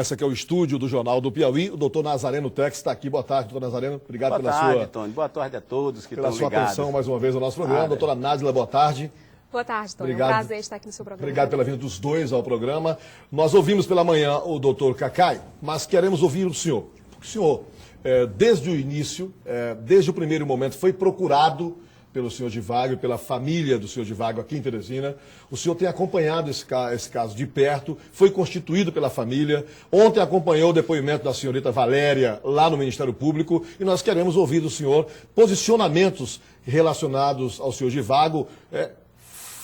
Esse aqui é o estúdio do Jornal do Piauí. O doutor Nazareno Tex está aqui. Boa tarde, doutor Nazareno. Obrigado Boa tarde, Tony. Boa tarde a todos que estão ligados. Pela sua atenção mais uma vez ao nosso programa. Doutora Nádila, boa tarde. Boa tarde, Tony. Obrigado. É um prazer estar aqui no seu programa. Obrigado pela vinda dos dois ao programa. Nós ouvimos pela manhã o doutor Cacai, mas queremos ouvir o senhor. O senhor, desde o início, desde o primeiro momento, foi procurado pelo senhor Divago e pela família do senhor Divago aqui em Teresina. O senhor tem acompanhado esse caso de perto, foi constituído pela família. Ontem acompanhou o depoimento da senhorita Valéria lá no Ministério Público e nós queremos ouvir do senhor posicionamentos relacionados ao senhor Divago,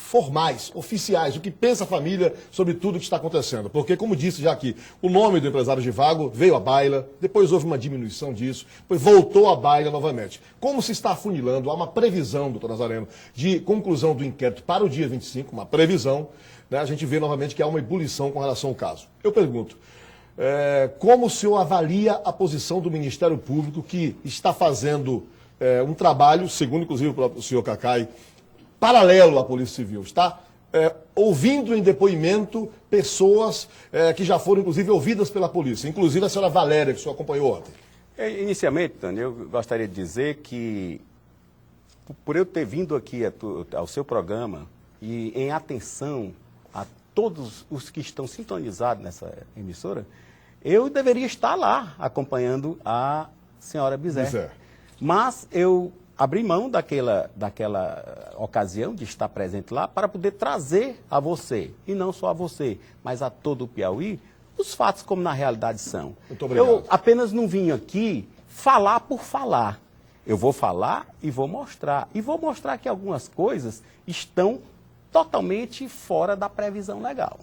formais, oficiais, o que pensa a família sobre tudo que está acontecendo. Porque, como disse já aqui, o nome do empresário Divago veio à baila, depois houve uma diminuição disso, depois voltou à baila novamente. Como se está afunilando, há uma previsão, doutor Nazareno, de conclusão do inquérito para o dia 25, uma previsão, né, a gente vê novamente que há uma ebulição com relação ao caso. Eu pergunto, como o senhor avalia a posição do Ministério Público que está fazendo um trabalho, segundo inclusive o próprio senhor Cacai, paralelo à Polícia Civil, está ouvindo em depoimento pessoas que já foram, inclusive, ouvidas pela polícia, inclusive a senhora Valéria, que o senhor acompanhou ontem. Inicialmente, Tony, eu gostaria de dizer que, por eu ter vindo aqui ao seu programa e em atenção a todos os que estão sintonizados nessa emissora, eu deveria estar lá acompanhando a senhora Bizet. Mas eu abri mão daquela ocasião de estar presente lá para poder trazer a você, e não só a você, mas a todo o Piauí, os fatos como na realidade são. Muito obrigado. Eu apenas não vim aqui falar por falar. Eu vou falar e vou mostrar. E vou mostrar que algumas coisas estão totalmente fora da previsão legal.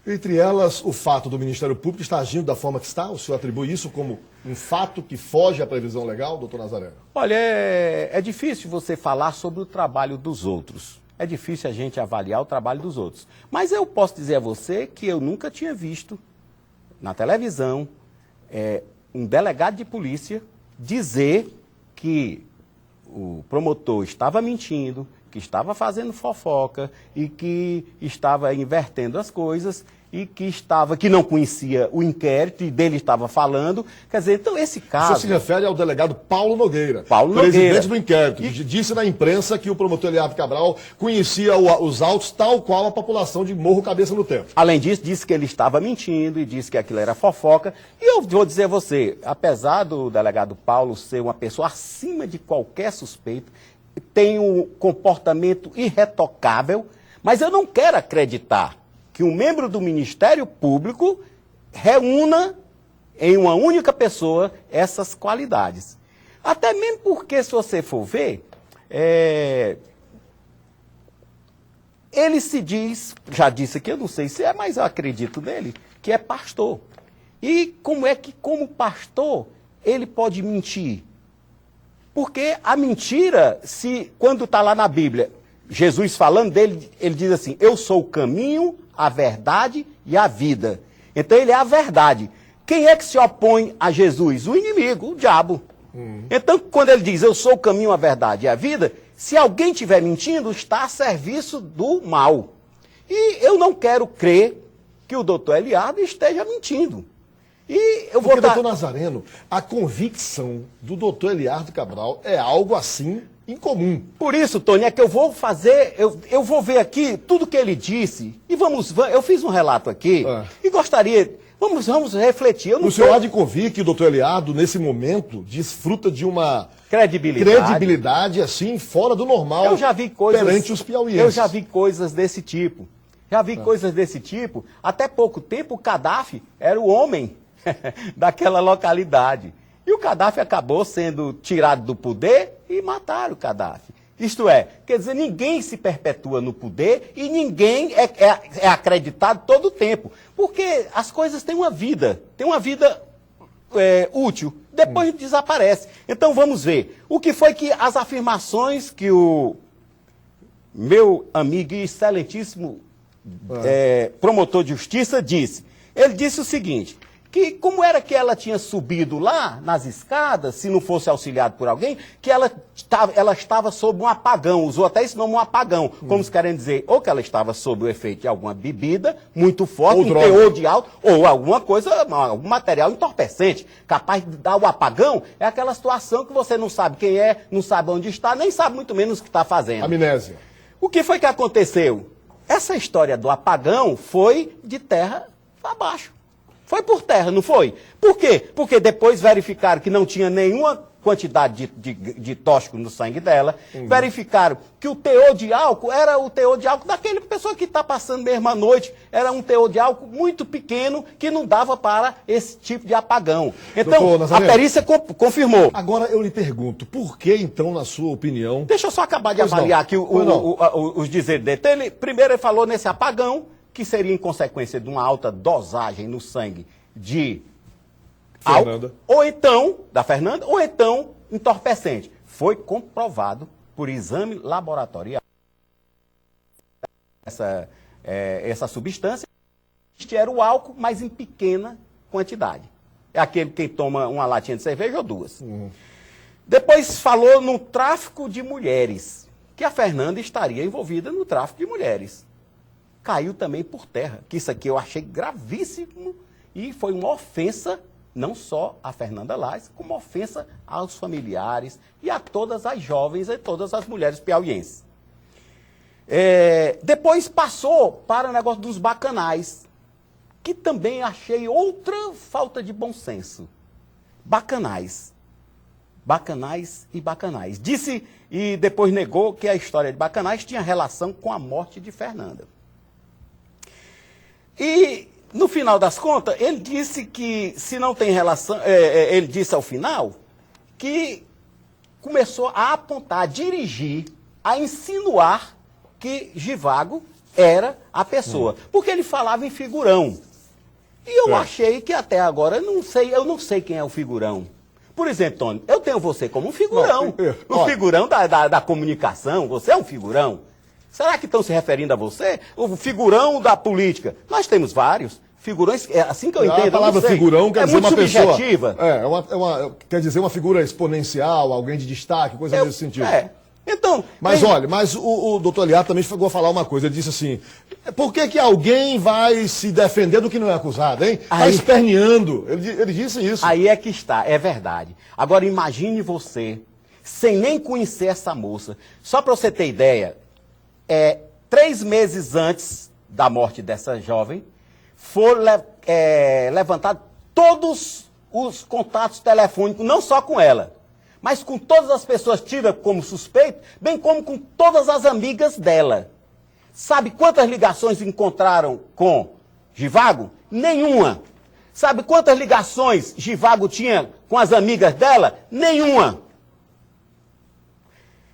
Entre elas, o fato do Ministério Público estar agindo da forma que está, o senhor atribui isso como um fato que foge à previsão legal, doutor Nazareno? Olha, é difícil você falar sobre o trabalho dos outros. É difícil a gente avaliar o trabalho dos outros. Mas eu posso dizer a você que eu nunca tinha visto na televisão um delegado de polícia dizer que o promotor estava mentindo, que estava fazendo fofoca e que estava invertendo as coisas e que não conhecia o inquérito e dele estava falando. Quer dizer, então esse caso... O senhor se refere ao delegado Paulo Nogueira, Nogueira, presidente do inquérito, que disse na imprensa que o promotor Eliave Cabral conhecia os autos tal qual a população de Morro Cabeça no Tempo. Além disso, disse que ele estava mentindo e disse que aquilo era fofoca. E eu vou dizer a você, apesar do delegado Paulo ser uma pessoa acima de qualquer suspeito, tem um comportamento irretocável, mas eu não quero acreditar que um membro do Ministério Público reúna em uma única pessoa essas qualidades. Até mesmo porque, se você for ver, ele se diz, já disse aqui, eu não sei se é, mas eu acredito nele, que é pastor. E como é que, como pastor, ele pode mentir? Porque a mentira, quando está lá na Bíblia, Jesus falando dele, ele diz assim, eu sou o caminho, a verdade e a vida. Então ele é a verdade. Quem é que se opõe a Jesus? O inimigo, o diabo. Então quando ele diz, eu sou o caminho, a verdade e a vida, se alguém estiver mentindo, está a serviço do mal. E eu não quero crer que o doutor Eliardo esteja mentindo. E eu vou doutor Nazareno, a convicção do doutor Eliardo Cabral é algo assim incomum. Por isso, Tony, é que eu vou fazer, eu vou ver aqui tudo que ele disse, e eu fiz um relato aqui, e gostaria, vamos refletir. O senhor há de convir que o doutor Eliardo, nesse momento, desfruta de uma credibilidade assim, fora do normal, eu já vi coisas, perante os piauienses. Eu já vi coisas desse tipo. Coisas desse tipo. Até pouco tempo, o Gaddafi era o homem daquela localidade. E o Gaddafi acabou sendo tirado do poder e mataram o Gaddafi. Isto é, quer dizer, ninguém se perpetua no poder e ninguém é acreditado todo o tempo. Porque as coisas têm uma vida útil, depois desaparece. Então vamos ver. O que foi que as afirmações que o meu amigo e excelentíssimo promotor de justiça disse? Ele disse o seguinte, que como era que ela tinha subido lá nas escadas, se não fosse auxiliado por alguém, que ela estava sob um apagão, usou até esse nome, um apagão, como se querem dizer, ou que ela estava sob o efeito de alguma bebida muito forte, Ou um droga. teor de álcool, ou alguma coisa, algum material entorpecente, capaz de dar o apagão. É aquela situação que você não sabe quem é, não sabe onde está, nem sabe muito menos o que está fazendo. Amnésia. O que foi que aconteceu? Essa história do apagão foi de terra abaixo. Foi por terra, não foi? Por quê? Porque depois verificaram que não tinha nenhuma quantidade de tóxico no sangue dela, verificaram que o teor de álcool era o teor de álcool daquele pessoa que está passando mesmo à noite, era um teor de álcool muito pequeno que não dava para esse tipo de apagão. Então, Doutor a Nazareno, perícia confirmou. Agora eu lhe pergunto, por que então, na sua opinião... Deixa eu só acabar de Pois avaliar não. aqui Pois não. os dizeres dele. Primeiro ele falou nesse apagão, que seria em consequência de uma alta dosagem no sangue de Fernanda. álcool, ou então, da Fernanda, ou então entorpecente. Foi comprovado por exame laboratorial essa substância, este era o álcool, mas em pequena quantidade. É aquele quem toma uma latinha de cerveja ou duas. Depois falou no tráfico de mulheres, que a Fernanda estaria envolvida no tráfico de mulheres. Caiu também por terra, que isso aqui eu achei gravíssimo e foi uma ofensa, não só a Fernanda Lais, como ofensa aos familiares e a todas as jovens e todas as mulheres piauienses. Depois passou para o negócio dos bacanais, que também achei outra falta de bom senso. Bacanais. Bacanais e bacanais. Disse e depois negou que a história de bacanais tinha relação com a morte de Fernanda. E, no final das contas, ele disse que, se não tem relação, ele disse ao final, que começou a apontar, a dirigir, a insinuar que Givago era a pessoa. Porque ele falava em figurão. E eu achei que até agora, eu não sei quem é o figurão. Por exemplo, Tony, eu tenho você como um figurão. Não, o figurão da comunicação, você é um figurão. Será que estão se referindo a você? O figurão da política. Nós temos vários figurões, assim que eu entendo. A palavra figurão quer dizer muito uma pessoa. subjetiva. Quer dizer uma figura exponencial, alguém de destaque, coisa nesse sentido. Então, Mas olha, o doutor Aliato também chegou a falar uma coisa. Ele disse assim: por que alguém vai se defender do que não é acusado, hein? Está esperneando. Ele disse isso. Aí é que está, é verdade. Agora imagine você, sem nem conhecer essa moça. Só para você ter ideia, 3 meses antes da morte dessa jovem, foram levantados todos os contatos telefônicos, não só com ela, mas com todas as pessoas tidas como suspeito, bem como com todas as amigas dela. Sabe quantas ligações encontraram com Givago? Nenhuma. Sabe quantas ligações Givago tinha com as amigas dela? Nenhuma.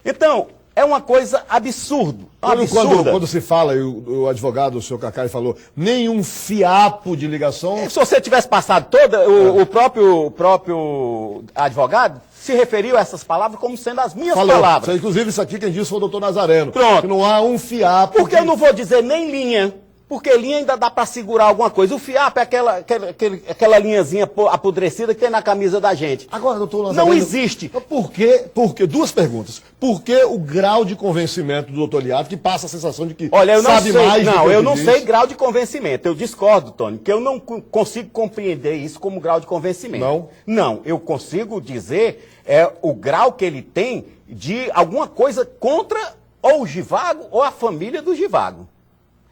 Então, é uma coisa absurda. Quando se fala, e o advogado, o senhor Cacai, falou, nenhum fiapo de ligação... Se você tivesse passado toda, o próprio advogado se referiu a essas palavras como sendo as minhas palavras. Inclusive, isso aqui quem disse foi o doutor Nazareno. Pronto. Que não há um fiapo... Porque eu não vou dizer nem linha, porque linha ainda dá para segurar alguma coisa. O fiapo é aquela linhazinha apodrecida que tem na camisa da gente. Agora, doutor Nazareno... Não existe. Por quê? Duas perguntas. Por que o grau de convencimento do doutor Aliato, que passa a sensação de que Olha, eu não sabe sei, mais do que eu ele não diz? sei grau de convencimento. Eu discordo, Tony, que eu não consigo compreender isso como grau de convencimento. Não? Não, eu consigo dizer o grau que ele tem de alguma coisa contra ou o Givago ou a família do Givago.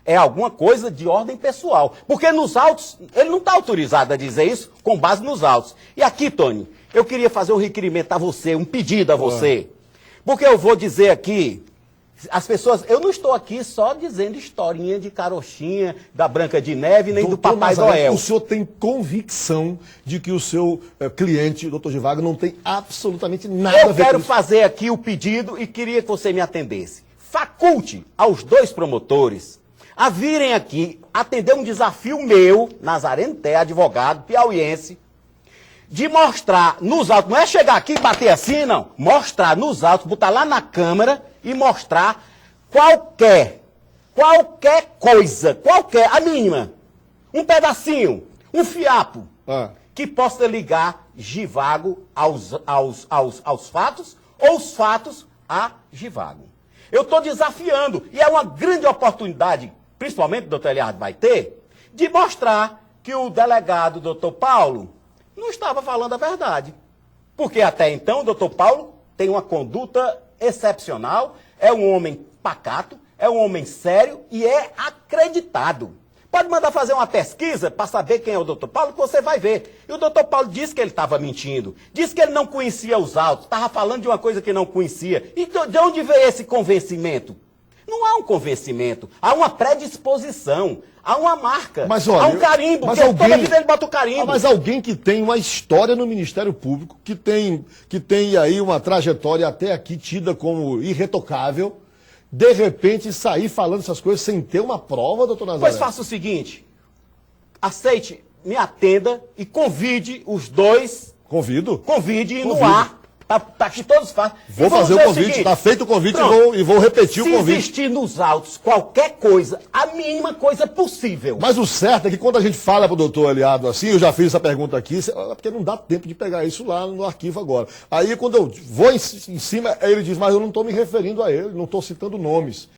É alguma coisa de ordem pessoal. Porque nos autos, ele não está autorizado a dizer isso com base nos autos. E aqui, Tony, eu queria fazer um requerimento a você, um pedido a você. Porque eu vou dizer aqui, as pessoas, eu não estou aqui só dizendo historinha de carochinha, da Branca de Neve, nem do Papai Noel. O senhor tem convicção de que o seu cliente, o doutor Givago, não tem absolutamente nada a ver com isso? Eu quero fazer aqui o pedido e queria que você me atendesse. Faculte aos 2 promotores a virem aqui atender um desafio meu, Nazareno Té, advogado piauiense, de mostrar nos autos, não é chegar aqui e bater assim, não. Mostrar nos autos, botar lá na câmera e mostrar qualquer coisa, a mínima, um pedacinho, um fiapo, que possa ligar Givago aos fatos ou os fatos a Givago. Eu estou desafiando, e é uma grande oportunidade, principalmente o doutor Eliardo vai ter, de mostrar que o delegado, doutor Paulo, não estava falando a verdade. Porque até então o doutor Paulo tem uma conduta excepcional, é um homem pacato, é um homem sério e é acreditado. Pode mandar fazer uma pesquisa para saber quem é o doutor Paulo, que você vai ver. E o doutor Paulo disse que ele estava mentindo, disse que ele não conhecia os autos, estava falando de uma coisa que não conhecia. E de onde veio esse convencimento? Não há um convencimento, há uma predisposição, há uma marca, mas, olha, há um carimbo, mas porque alguém, toda vida ele bota o carimbo. Mas alguém que tem uma história no Ministério Público, que tem aí uma trajetória até aqui tida como irretocável, de repente sair falando essas coisas sem ter uma prova, doutor Nazaré? Pois faça o seguinte, aceite, me atenda e convide os dois. Convide no ar. Tá aqui todos fazem. Vou fazer o convite, está feito o convite e vou repetir o convite. Se existir nos autos qualquer coisa, a mínima coisa possível. Mas o certo é que quando a gente fala pro doutor Eliardo assim, eu já fiz essa pergunta aqui, porque não dá tempo de pegar isso lá no arquivo agora. Aí quando eu vou em cima, ele diz, mas eu não estou me referindo a ele, não estou citando nomes.